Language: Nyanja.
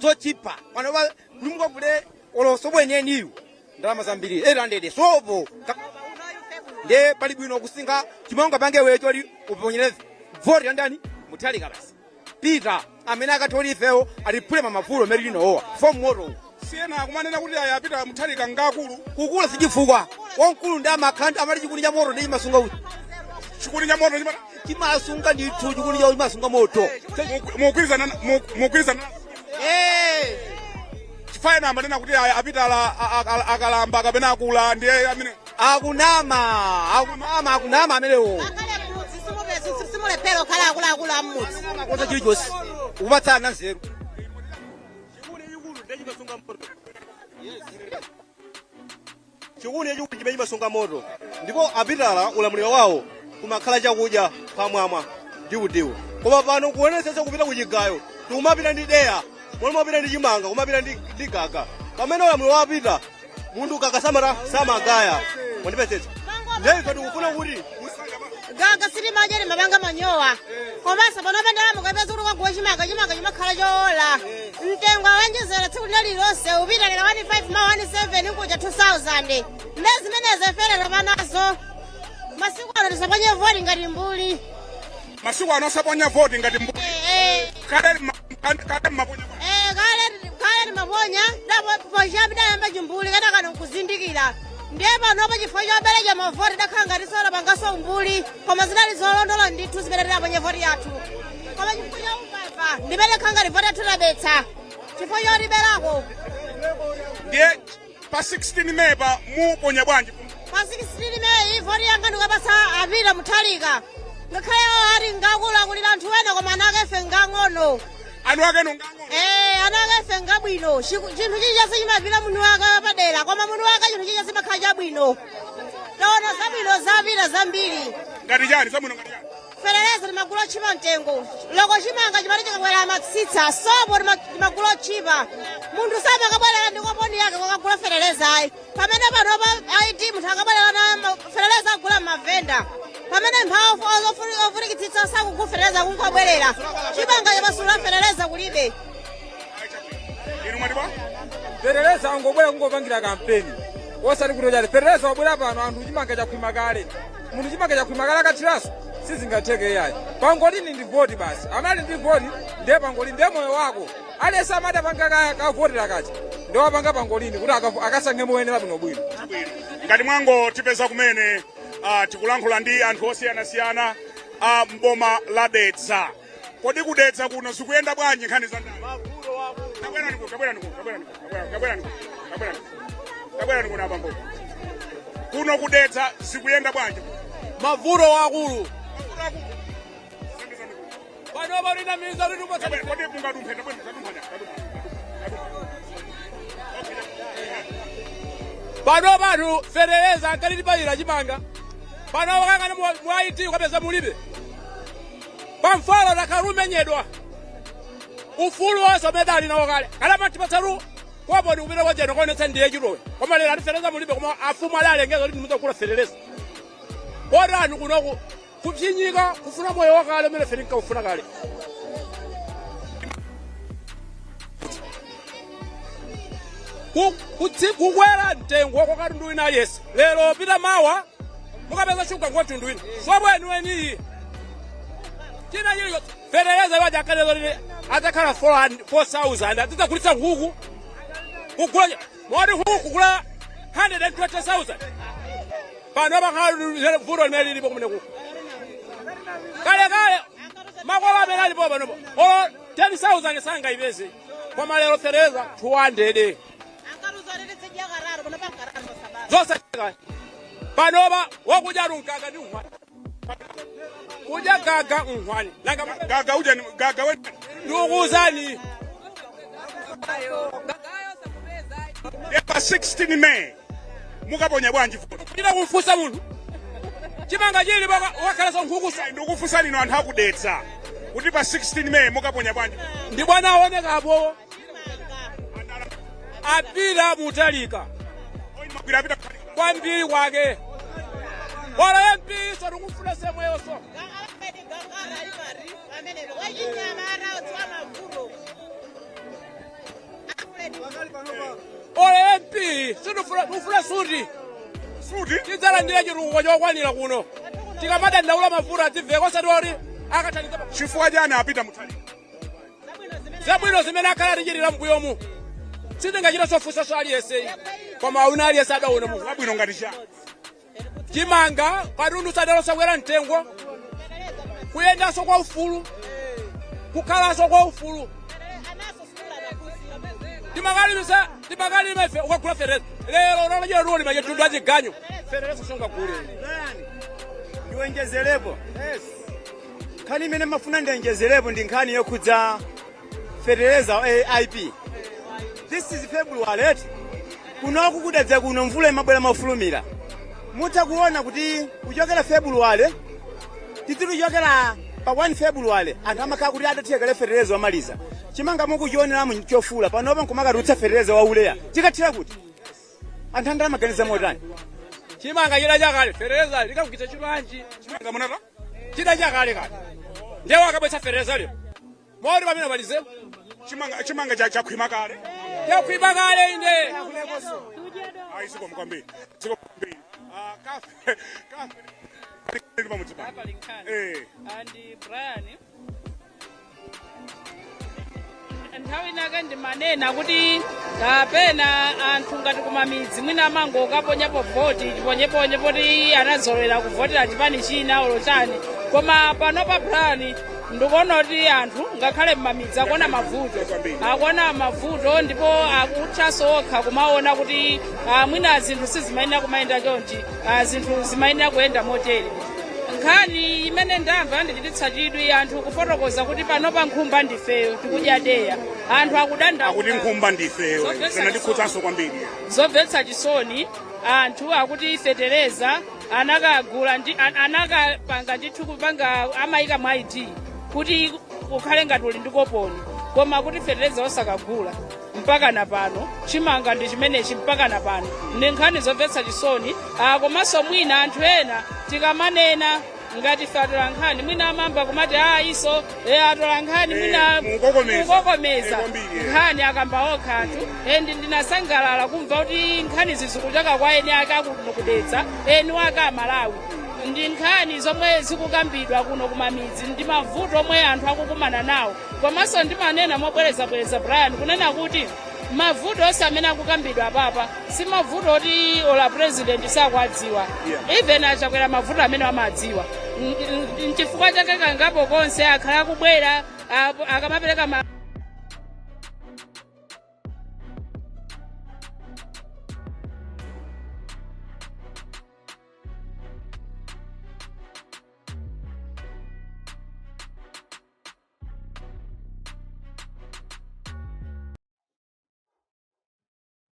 zochipa panopa mulungu wabule olosobwenye niyo ndalama zambiri 800 sobo nde pali bwino kusinga chimonga pange wecho ali uponyereze voti yandani Mutharika basi Peter amene akatoli ifewo alipulema mavulo merino owa from moto siyena kumanena kuti aya Peter Mutharika ngakulu kukula sichifukwa wankulu ndi amakhanda amali chikuni cha moto ndi chimasunga uti chikuni cha moto chimasunga ndithu chikuni cha chimasunga moto mugwirizana chifayina amanena kuti aya apita akalamba kapena akula ndiye amene akunama amenewo simulepero khala akuluakulu amudzi koza chilichonse ukupatsana nzeru chikuni chikuli chimene chimasunga moto ndipo apitala ulamuliro wawo kumakhala chakudya pamwamba ndiwo koma pano kuonetsetsa kupita kuchigayo tikumapita ndi deya mwana mapita ndi chimanga kumapita ndi gaga pamene ulamuliro wapita munthu kakasamara samagaya mwandipetsetsa ndeife tikufuna kuti gaga silimaja ni mabanga manyowa komanso pano pendera mukapeza kuti kwaguwa chimanga chimakhala choola mtengo wanjezera tsiku lililonse upita lero 15 ma 17 kuja 2000 ndi zimenezi ife panazo masiku ano tisaponya voti ngati mbuli masiku ano asaponya voti ngati mbuli kale maponya kale timaponya dapo pochapi dayamba chimbuli kana kana kuzindikira ndiye panopo chifukwa chobereka mavoti dakhala ngati sola pangaso umbuli koma zinali zolondola ndithu zimene tidaponya voti yathu koma chifukwa cha umpapa ndimene khala ngati voti yathu tabetsa chifukwa choliberako ndiye pa 16 Meyi muponya bwanji pa 16 Meyi voti yanga ndikapasa apita Mutharika ngakhale ali ngakulakulira anthu ena koma ana akefe ngang'ono anu ake nongang'ono ana akefe ngabwino chinthu chilichonse chimapita munthu wake padera koma munthu wake chinthu chilichonse chimakhala chabwino taona zabwino zapita zambiri ngati chani zabwino ngati chani fereleza timagula otchipa mtengo loko chimanga chimati chikabwera matsitsa sopo timagula otchipa munthu samakabwerera ndi koponi yake kwakagula fereleza ayi pamene panopa aiti munthu akabwerera na fereleza agula mavenda pamene mphawo ofurikitsitsa sakugufereleza kunkabwerera chimanga chapasula fereleza kulibe inu mwatipa fereleza angobwera kungopangira kampeni osati kuti chali fereleza wabwera pano anthu chimanga chakhwima kale munthu chimanga chakhwima kale akathiraso sizingatheke yayi pangolini ndi voti basi amali ndi voti ndiye pangolini ndiye moyo wako alese amati apanga kavotera kachi ndiye wapanga pangolini kuti akasankhe moyenera bwinobwino ngati mwango tipeza kumene tikulankhula ndi anthu osiyanasiyana mboma la Dedza kodi kudetsa kuno zikuyenda bwanji nkhani za ndani kabwera ndikuona abambo kuno kudetsa zikuyenda bwanji mavuto wakulu pano balina miza litupo kodi mungadumphe pano bantu fereleza nkaliti bayira chimanga pano wakangana mwaiti ukapeza mulibe pamfalo takalumenyedwa ufulu wonse medali nawo kale kalama tipatsalu kwapo ndi kupita kwajeno konetsa ndiye chilowe koma lero atifereleza mulibe koma afumu ali alengeza kuti muzakula fereleza kodani kunoku kupsinyika kufuna moyo wakale umene feri nkawufuna kale kukwera mtengo wako katundu wina aliyese lero pita mawa mukapeza shuga kwa tundu wina sobwenu eniyi china chilicho fereleza iwaja akalezo lili atakhala 4,000 atizakulitsa nkhuku kugula moti nkhuku kugula 120,000 pano apakhala vuto limene lilipo kumene kuku kale makola amene alipo panopo olo 10,000 sangayipeze koma lero fereleza 200 zonse panopa wakudya lungaga ndi unkhwani kudya gaga unkhwani gaga ujani gaga we ndikuwuzani pa 16 Meyi mukaponya bwanji kuchita kumfunsa munthu chimanga chili wakhalasa nkhuku ndikufunsa lino anthu akudetsa kuti pa 16 Meyi mukaponya bwanji ndi bwana aonekapo apita Mutharika kwambiri kwake ora MP so tikufuna semweyoso suti ufuna suti suti tidzalandira chitukuko chokwanira kuno tikamadandaula mafuta tiveko satori akathandiza chifukwa chani apita mutali zabwino zimene akhala tichitira mbuyomu sitingachita sofunsaso aliyese koma una aliyese adaona mu zabwino ngati chani chimanga katundu sadalosakwera mtengo kuyendanso kwa ufulu kukhalanso kwa ufulu timakalima ife ukagula fereza lero unamachita tuwo limache tundu achiganyo fereza songagule ndiwonjezerepo nkhani imene mafuna ndionjezerepo ndi nkhani yokhudza fertilizer AIP. This is February kunoku kudadza kuno mvula imabwera mofulumira mutha kuona kuti kuchokera February tikuchokera pa 1 February anthu amakhala kuti adathekera fertilizer wamaliza chimanga mukuchioneramu chofula panopa nkumakatutsa fertilizer wa uleya tikathira kuti anthu andala maganiza motani chimanga chida chakale fereza likakugisa chimanji chimanga munata chida chakale kale ndewo akabwetsa fereza lero mori pamene malize chimanga chakhwima kale chakhwima kale inde ayi siko mkwambiri andi Brian nthawi nake ndimanena kuti kapena anthu ngati kumamidzi mwina amango kaponyapo voti chiponyeponye poti anazolera kuvotera chipani china olo chani koma panopa Brian ndikuona kuti anthu ngakhale mmamidzi akuona mavuto ndipo akuthanso okha kumaona kuti mwina zinthu sizimayenera kumayenda chonchi zinthu zimayenera kuyenda motere nkhani imene ndamva ndichititsa chidwi anthu kufotokoza kuti panopa nkhumba ndifeyo tikudya deya anthu akudandaula akuti nkhumba ndifeyo ndikhutsanso kwambiri zomvetsa chisoni anthu akuti fetereza anakapanga ndithu kupanga amayika mwa ID kuti ukhale ngati uli ndi koponi koma kuti fetereza osakagula mpaka na pano chimanga ndi chimenechi mpaka na pano ndi nkhani zomvetsa chisoni komanso mwina anthu ena tikamanena ngati fe atola nkhani mwina amamba kumati iso atola nkhani mwina mukokomeza nkhani akamba okha anthu endi ndinasangalala kumva kuti nkhani zizikuchoka kwa eni ake akudetsa eni wake amalawi ndi nkhani zomwe zikukambidwa kuno kumamidzi ndi mavuto omwe anthu akukumana nawo komanso ndimanena mobwerezabwereza Brian kunena kuti mavuto onse amene akukambidwa apapa si mavuto oti ola president sakwadziwa even achakwera mavuto amene amadziwa nchifukwa chake kangapo konse akhala kubwera akamapereka